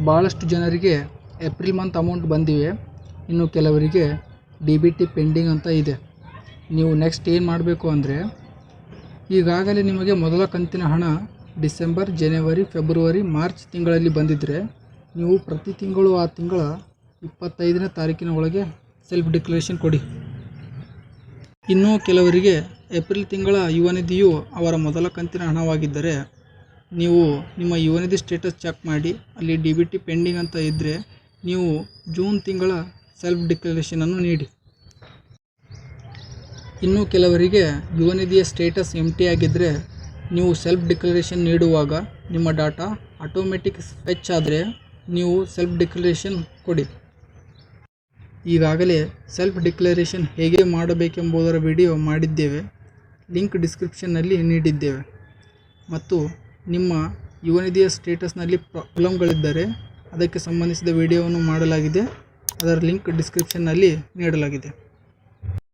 ಭಾಳಷ್ಟು ಜನರಿಗೆ April month amount ಬಂದಿವೆ. ಇನ್ನು ಕೆಲವರಿಗೆ DBT ಪೆಂಡಿಂಗ್ ಅಂತ ಇದೆ. ನೀವು ನೆಕ್ಸ್ಟ್ ಏನು ಮಾಡಬೇಕು ಅಂದರೆ, ಈಗಾಗಲೇ ನಿಮಗೆ ಮೊದಲ ಕಂತಿನ ಹಣ ಡಿಸೆಂಬರ್, ಜನವರಿ, ಫೆಬ್ರವರಿ, ಮಾರ್ಚ್ ತಿಂಗಳಲ್ಲಿ ಬಂದಿದ್ದರೆ ನೀವು ಪ್ರತಿ ತಿಂಗಳು ಆ ತಿಂಗಳ 25ನೇ ತಾರೀಕಿನ ಒಳಗೆ ಸೆಲ್ಫ್ ಡಿಕ್ಲರೇಷನ್ ಕೊಡಿ. ಇನ್ನು ಕೆಲವರಿಗೆ ಏಪ್ರಿಲ್ ತಿಂಗಳ ಯುವ ನಿಧಿಯು ಅವರ ಮೊದಲ ಕಂತಿನ ಹಣವಾಗಿದ್ದರೆ ನೀವು ನಿಮ್ಮ ಯುವ ನಿಧಿ ಸ್ಟೇಟಸ್ ಚೆಕ್ ಮಾಡಿ ಅಲ್ಲಿ DBT ಪೆಂಡಿಂಗ್ ಅಂತ ಇದ್ದರೆ ನೀವು ಜೂನ್ ತಿಂಗಳ ಸೆಲ್ಫ್ ಡಿಕ್ಲರೇಷನನ್ನು ನೀಡಿ. ಇನ್ನು ಕೆಲವರಿಗೆ ಯುವ ನಿಧಿಯ ಸ್ಟೇಟಸ್ ಎಂಟಿ ಆಗಿದ್ದರೆ ನೀವು ಸೆಲ್ಫ್ ಡಿಕ್ಲರೇಷನ್ ನೀಡುವಾಗ ನಿಮ್ಮ ಡಾಟಾ ಆಟೋಮೆಟಿಕ್ ಫೆಚ್ ಆದರೆ ನೀವು ಸೆಲ್ಫ್ ಡಿಕ್ಲರೇಷನ್ ಕೊಡಿ. ಈಗಾಗಲೇ ಸೆಲ್ಫ್ ಡಿಕ್ಲರೇಷನ್ ಹೇಗೆ ಮಾಡಬೇಕೆಂಬುದರ ವಿಡಿಯೋ ಮಾಡಿದ್ದೇವೆ, ಲಿಂಕ್ ಡಿಸ್ಕ್ರಿಪ್ಷನ್ನಲ್ಲಿ ನೀಡಿದ್ದೇವೆ. ಮತ್ತು ನಿಮ್ಮ ಯುವ ನಿಧಿಯ ಸ್ಟೇಟಸ್ನಲ್ಲಿ ಪ್ರಾಬ್ಲಮ್ಗಳಿದ್ದರೆ ಅದಕ್ಕೆ ಸಂಬಂಧಿಸಿದ ವಿಡಿಯೋವನ್ನು ಮಾಡಲಾಗಿದೆ, ಅದರ ಲಿಂಕ್ ಡಿಸ್ಕ್ರಿಪ್ಷನ್ನಲ್ಲಿ ನೀಡಲಾಗಿದೆ.